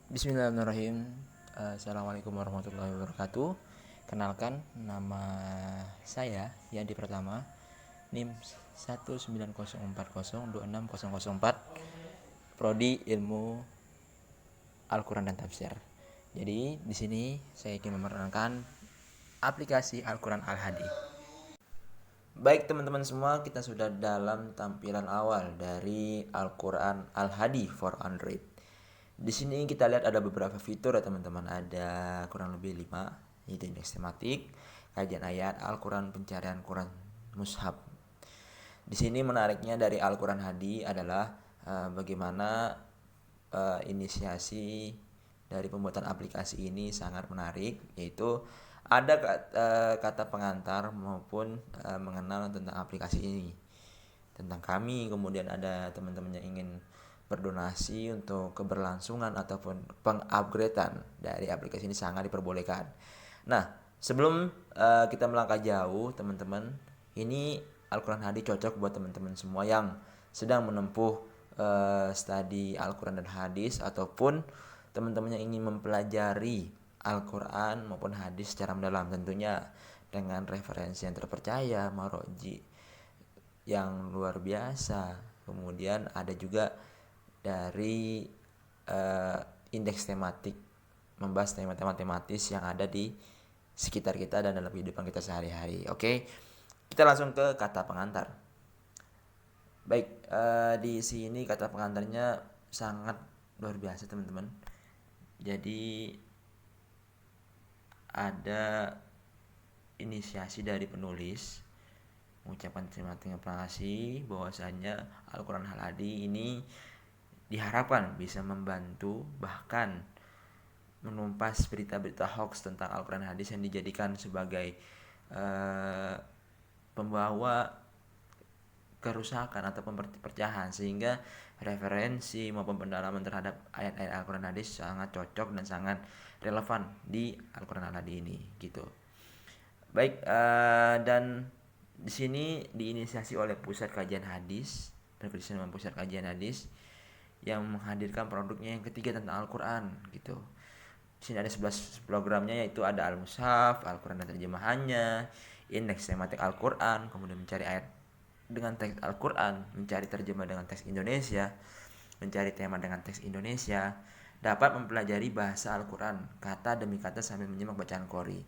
Bismillahirrahmanirrahim. Assalamualaikum warahmatullahi wabarakatuh. Kenalkan, nama saya Yandi Pratama, NIM 19040260004, Prodi Ilmu Al-Quran dan Tafsir. Jadi di sini saya ingin memperkenalkan aplikasi Al-Quran Al-Hadi. Baik teman-teman semua, kita sudah dalam tampilan awal dari Al-Quran Al-Hadi for Android. Di sini kita lihat ada beberapa fitur ya teman-teman. Ada kurang lebih 5, yaitu indeks tematik, kajian ayat, Al-Quran, pencarian Quran Mushaf. Di sini menariknya dari Al-Quran Hadi adalah bagaimana inisiasi dari pembuatan aplikasi ini sangat menarik, yaitu ada kata pengantar maupun mengenal tentang aplikasi ini, tentang kami. Kemudian ada teman-teman yang ingin berdonasi untuk keberlangsungan ataupun pengupgradean dari aplikasi ini sangat diperbolehkan. Nah, sebelum kita melangkah jauh teman-teman, ini Al-Quran Hadi cocok buat teman-teman semua yang sedang menempuh studi Al-Quran dan hadis, ataupun teman-teman yang ingin mempelajari Al-Quran maupun hadis secara mendalam, tentunya dengan referensi yang terpercaya, maroji yang luar biasa. Kemudian ada juga dari indeks tematik, membahas tema-tema tematis yang ada di sekitar kita dan dalam kehidupan kita sehari-hari. Oke, kita langsung ke kata pengantar. Baik, di sini kata pengantarnya sangat luar biasa teman-teman. Jadi ada inisiasi dari penulis mengucapkan terima kasih bahwasanya Al-Quran Al-Hadi ini diharapkan bisa membantu bahkan menumpas berita-berita hoax tentang Al-Quran hadis yang dijadikan sebagai pembawa kerusakan ataupun perpecahan, sehingga referensi maupun pendalaman terhadap ayat-ayat Al-Quran hadis sangat cocok dan sangat relevan di Al-Quran Al-Hadi ini gitu. Baik, dan di sini diinisiasi oleh Pusat Kajian Hadis, berkerjasama dengan Pusat Kajian Hadis yang menghadirkan produknya yang ketiga tentang Al-Quran gitu. Di sini ada 11 programnya, yaitu ada Al-Mushaf, Al-Quran dan terjemahannya, indeks tematik Al-Quran, kemudian mencari ayat dengan teks Al-Quran, mencari terjemah dengan teks Indonesia, mencari tema dengan teks Indonesia, dapat mempelajari bahasa Al-Quran kata demi kata sambil menyimak bacaan qori.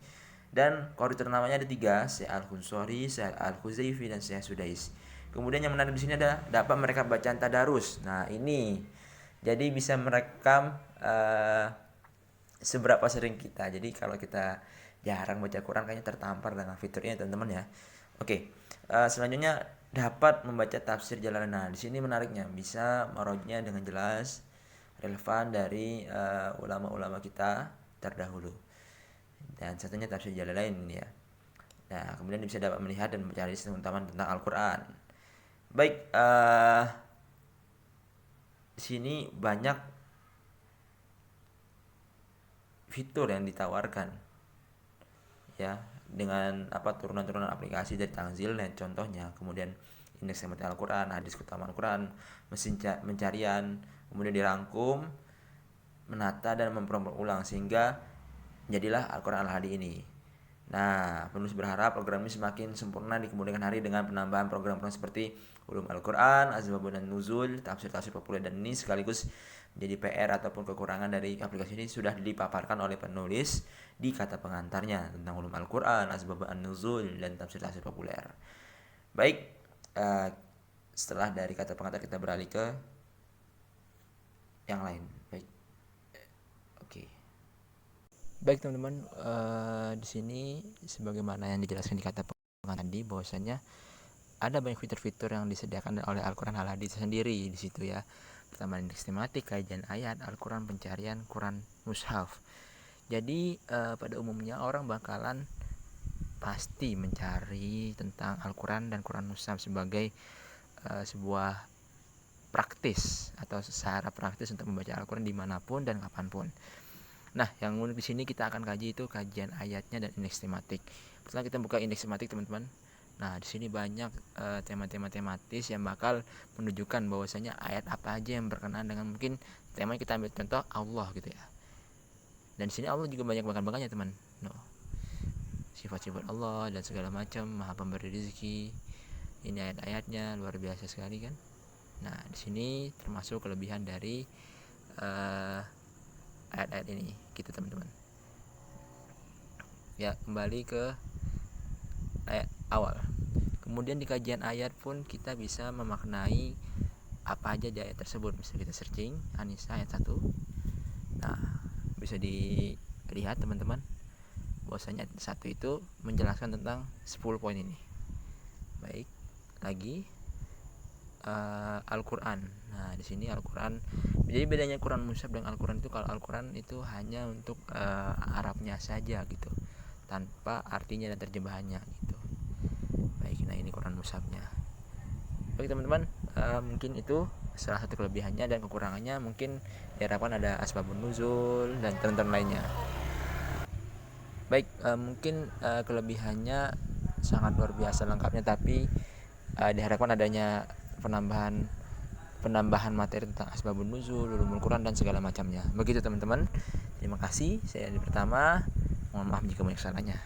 Dan qori ternamanya ada 3, Syekh Al-Khunsori, Syekh Al-Khuzaifi, dan Syekh Sudais. Kemudian yang menarik di sini ada dapat merekam bacaan tadarus. Nah, ini jadi bisa merekam seberapa sering kita. Jadi kalau kita jarang baca Quran kayaknya tertampar dengan fiturnya teman-teman ya. Oke. Selanjutnya dapat membaca tafsir Jalalain. Nah, di sini menariknya bisa marojnya dengan jelas, relevan dari ulama-ulama kita terdahulu. Dan satunya tafsir Jalalain ini ya. Nah, kemudian bisa dapat melihat dan mencari teman-teman tentang Al-Quran. Baik, di sini banyak fitur yang ditawarkan ya, dengan turunan-turunan aplikasi dari Tanzil dan contohnya, kemudian indeks tematik Al-Quran, hadis keutamaan Al-Quran, mesin pencarian, kemudian dirangkum, menata dan mempromot ulang sehingga jadilah Al-Quran Al-Hadi ini. Nah, penulis berharap program ini semakin sempurna di kemudian hari dengan penambahan program-program seperti ulum Al-Quran, asbabun dan nuzul, tafsir-tafsir populer, dan ini sekaligus menjadi PR ataupun kekurangan dari aplikasi ini sudah dipaparkan oleh penulis di kata pengantarnya tentang ulum Al-Quran, asbabun nuzul, dan tafsir-tafsir populer. Baik, setelah dari kata pengantar kita beralih ke yang lain. Baik. Baik teman-teman, di sini sebagaimana yang dijelaskan di kata pengantar tadi, bahwasanya ada banyak fitur-fitur yang disediakan oleh Al-Quran Al-Hadi sendiri di situ ya. Pertama, indeks tematik, kajian ayat, Al-Quran, pencarian Quran Mushaf. Jadi pada umumnya orang bakalan pasti mencari tentang Al-Quran dan Quran Mushaf sebagai sebuah praktis atau secara praktis untuk membaca Al-Quran dimanapun dan kapanpun. Nah, yang unik di sini kita akan kaji itu kajian ayatnya dan indeks tematik. Setelah kita buka indeks tematik teman-teman, nah di sini banyak tema-tema tematis yang bakal menunjukkan bahwasanya ayat apa aja yang berkenaan dengan, mungkin tema kita ambil contoh Allah gitu ya. Dan di sini Allah juga banyak bangga-bangganya teman. No. Sifat-sifat Allah dan segala macam, Maha Pemberi rezeki. Ini ayat-ayatnya luar biasa sekali kan. Nah, di sini termasuk kelebihan dari ayat-ayat ini gitu teman-teman. Ya, kembali ke ayat awal. Kemudian di kajian ayat pun kita bisa memaknai apa aja di ayat tersebut. Bisa kita searching An-Nisa ayat 1. Nah, bisa dilihat teman-teman bahwasanya ayat 1 itu menjelaskan tentang 10 poin ini. Baik, lagi Al-Quran. Nah, di sini Al-Quran. Jadi bedanya Quran Mushaf dengan Al-Quran itu, kalau Al-Quran itu hanya untuk Arabnya saja gitu, tanpa artinya dan terjemahannya gitu. Baik, nah ini Quran Mushafnya. Baik teman-teman, mungkin itu salah satu kelebihannya, dan kekurangannya mungkin diharapkan ada asbabun nuzul dan teman-teman lainnya. Baik, mungkin kelebihannya sangat luar biasa lengkapnya, tapi diharapkan adanya penambahan materi tentang asbabun nuzul, ulumul Quran dan segala macamnya. Begitu teman-teman. Terima kasih. Saya Adi pertama. Mohon maaf jika banyak salahnya.